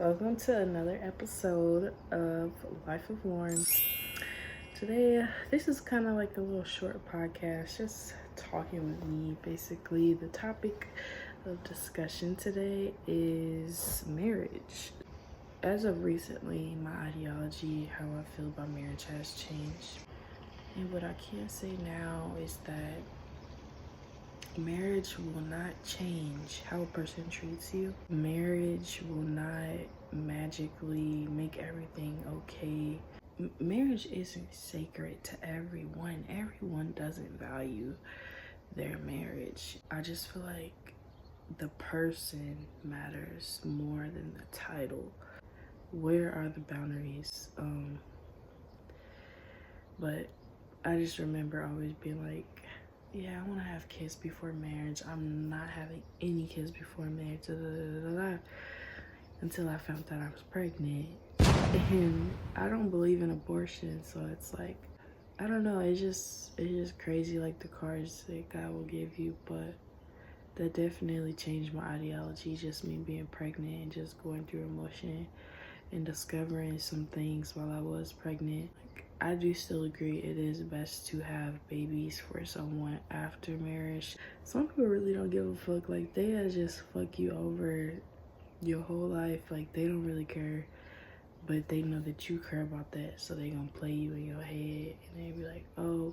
Welcome to another episode of Life of Lauren. Today, this is kind of like a little short podcast, just talking with me. Basically, the topic of discussion today is marriage. As of recently, my ideology, how I feel about marriage has changed. And what I can say now is that marriage will not change how a person treats you. Marriage will not magically make everything okay. Marriage isn't sacred to everyone. Everyone doesn't value their marriage. I just feel like the person matters more than the title. Where are the boundaries? But I just remember always being like, yeah, I want to have kids before marriage. I'm not having any kids before marriage. Until I found out I was pregnant. And I don't believe in abortion, so it's like, I don't know. It's just crazy, like the cards that God will give you. But that definitely changed my ideology. Just me being pregnant and just going through emotion and discovering some things while I was pregnant. I do still agree it is best to have babies for someone after marriage. Some people really don't give a fuck. Like, they just fuck you over your whole life. Like, they don't really care, but they know that you care about that, so they gonna play you in your head, and they be like, oh,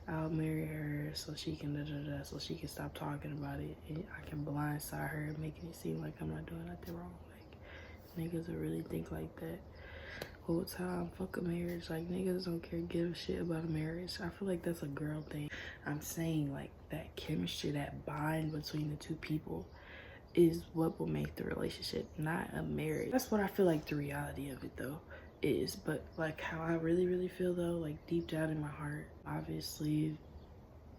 I'll marry her so she can da-da-da, so she can stop talking about it, and I can blindside her, making it seem like I'm not doing nothing wrong. Like, niggas will really think like that whole time. Fuck a marriage. Like, niggas don't give a shit about a marriage. I feel like that's a girl thing. I'm saying, like, that chemistry, that bind between the two people is what will make the relationship, not a marriage. That's what I feel like the reality of it though is. But like, how I really feel though, like deep down in my heart, obviously,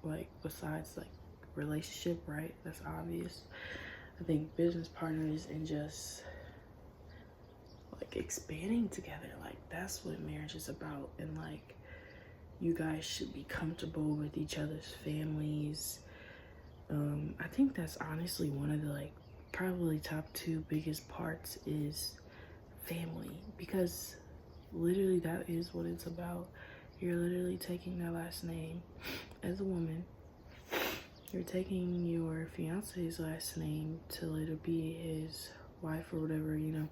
like besides like relationship, right, that's obvious, I think business partners and just like expanding together, like that's what marriage is about. And like, you guys should be comfortable with each other's families. I think that's honestly one of the like probably top two biggest parts is family, because literally that is what it's about. You're literally taking their last name as a woman. You're taking your fiance's last name to later be his wife or whatever, you know.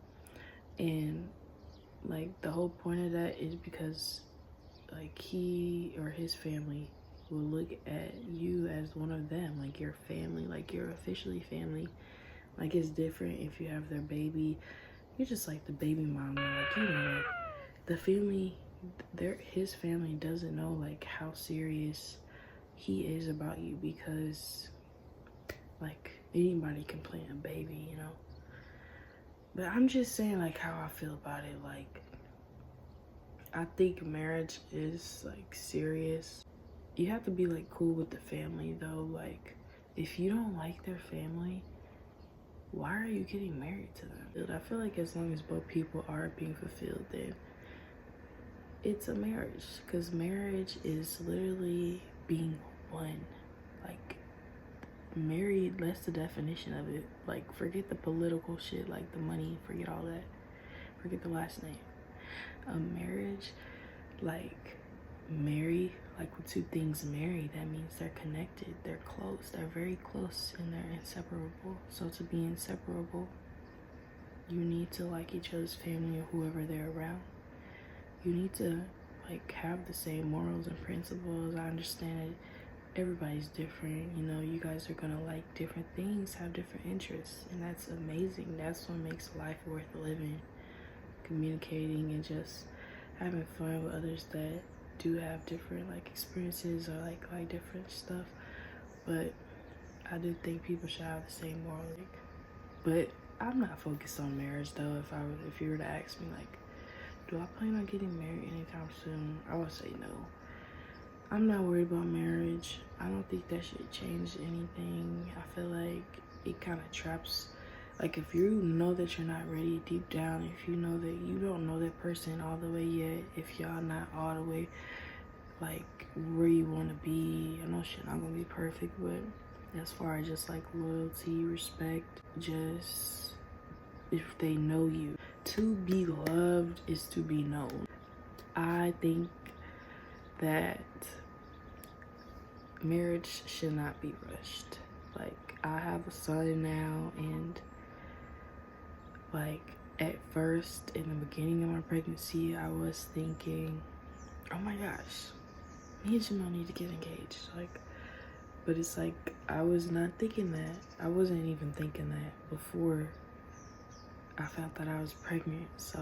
And like, the whole point of that is because like he or his family will look at you as one of them, like your family, like you're officially family. Like, it's different if you have their baby, you're just like the baby mama, like, you know, like the family, his family doesn't know like how serious he is about you, because like anybody can plant a baby, you know. But I'm just saying like how I feel about it. Like, I think marriage is like serious. You have to be like cool with the family though. Like, if you don't like their family, why are you getting married to them? I feel like as long as both people are being fulfilled, then it's a marriage. Because marriage is literally being one. Like, married, that's the definition of it. Like, forget the political shit, like the money, forget all that. Forget the last name. A marriage, like, like with two things married, that means they're connected, they're close, they're very close, and they're inseparable. So to be inseparable, you need to like each other's family or whoever they're around. You need to like have the same morals and principles. I understand that everybody's different, you know, you guys are gonna like different things, have different interests, and that's amazing. That's what makes life worth living. Communicating and just having fun with others that do have different like experiences or like different stuff. But I do think people should have the same moral. But I'm not focused on marriage though. If you were to ask me like, do I plan on getting married anytime soon, I would say no. I'm not worried about marriage. I don't think that should change anything. I feel like it kind of traps. Like, if you know that you're not ready deep down, if you know that you don't know that person all the way yet, if y'all not all the way like where you want to be, I know shit not gonna be perfect, but as far as just like loyalty, respect, just if they know you. To be loved is to be known. I think that marriage should not be rushed. Like, I have a son now, and like at first in the beginning of my pregnancy, I was thinking, oh my gosh, me and Jamal need to get engaged. Like, but it's like I was not thinking that. I wasn't even thinking that before I found that I was pregnant. So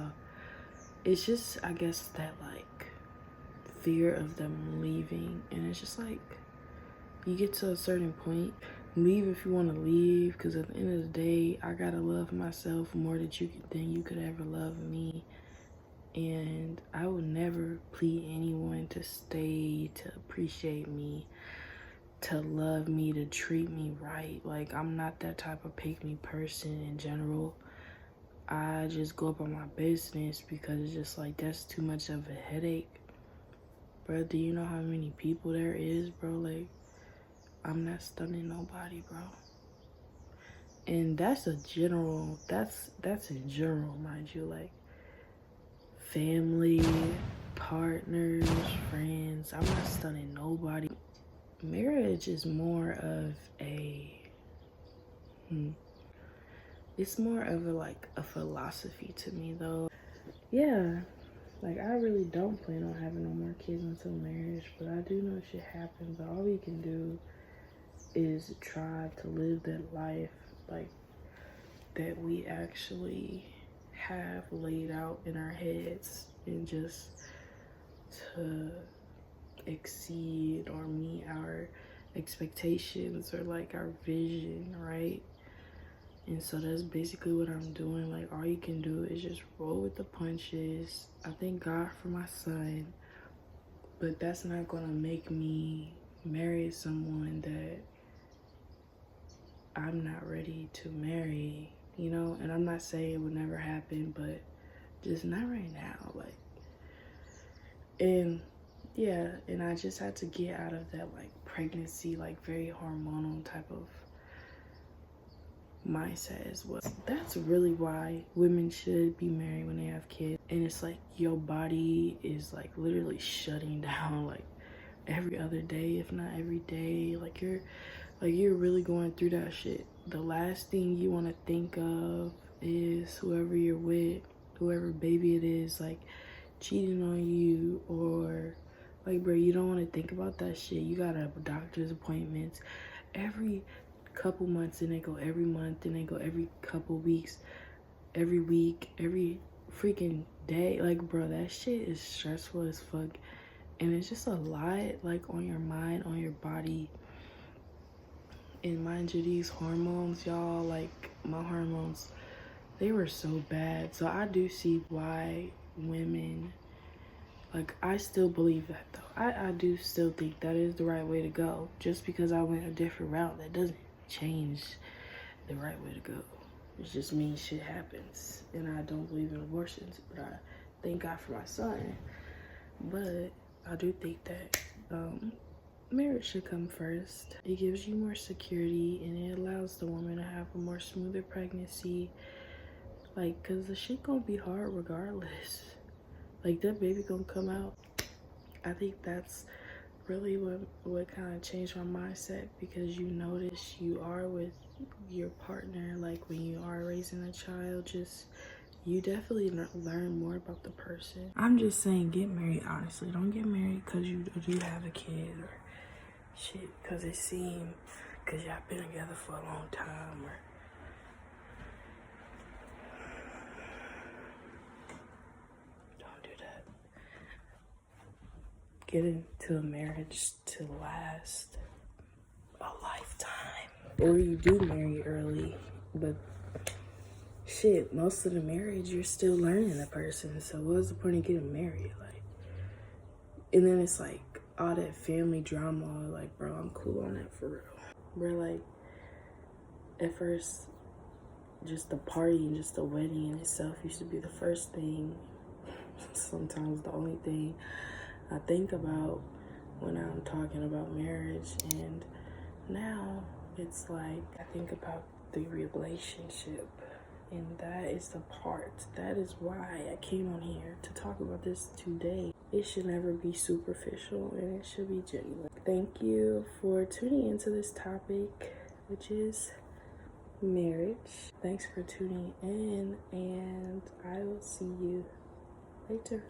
it's just, I guess, that like fear of them leaving, and it's just like you get to a certain point, leave if you want to leave, because at the end of the day, I gotta love myself more than you could ever love me. And I would never plead anyone to stay, to appreciate me, to love me, to treat me right. Like, I'm not that type of pick-me person in general. I just go about my business because it's just like, that's too much of a headache. Bro, do you know how many people there is, bro? Like, I'm not stunning nobody, bro. And that's a general, that's in general, mind you. Like, family, partners, friends, I'm not stunning nobody. Marriage is more of a, it's more of a, like, a philosophy to me, though. Yeah, like, I really don't plan on having no more kids until marriage, but I do know shit happens. But all we can do is try to live that life, like, that we actually have laid out in our heads, and just to exceed or meet our expectations or like our vision, right? And so that's basically what I'm doing. Like, all you can do is just roll with the punches. I thank God for my son, but that's not gonna make me marry someone that I'm not ready to marry, you know? And I'm not saying it would never happen, but just not right now. Like, and yeah, and I just had to get out of that like pregnancy, like very hormonal type of mindset as well. That's really why women should be married when they have kids. And it's like your body is like literally shutting down like every other day, if not every day. Like you're really going through that shit. The last thing you want to think of is whoever you're with, whoever baby it is, like cheating on you, or like, bro, you don't want to think about that shit. You gotta have doctor's appointments every couple months, and they go every month, and they go every couple weeks, every week, every freaking day. Like, bro, that shit is stressful as fuck, and it's just a lot, like, on your mind, on your body. And mind you, these hormones, y'all, like, my hormones, they were so bad. So I do see why women, like, I still believe that, though. I do still think that is the right way to go. Just because I went a different route, that doesn't change the right way to go. It just means shit happens. And I don't believe in abortions, but I thank God for my son. But I do think that marriage should come first. It gives you more security, and it allows the woman to have a more smoother pregnancy. Like, cause the shit gonna be hard regardless. Like, that baby gonna come out. I think that's really what kind of changed my mindset, because you notice you are with your partner, like when you are raising a child, just you definitely learn more about the person. I'm just saying, get married, honestly. Don't get married because you do have a kid or shit, because it seems because y'all been together for a long time, or don't do that. Get into a marriage to last a lifetime. Or you do marry early, but shit, most of the marriage you're still learning the person, so what's the point of getting married? Like, and then it's like all that family drama. Like, bro, I'm cool on that for real. Bro, like, at first, just the party and just the wedding in itself used to be the first thing, sometimes the only thing I think about when I'm talking about marriage. And now it's like I think about the relationship, And that is the part. That is why I came on here to talk about this today. It should never be superficial and it should be genuine. Thank you for tuning into this topic, which is marriage. Thanks for tuning in, and I will see you later.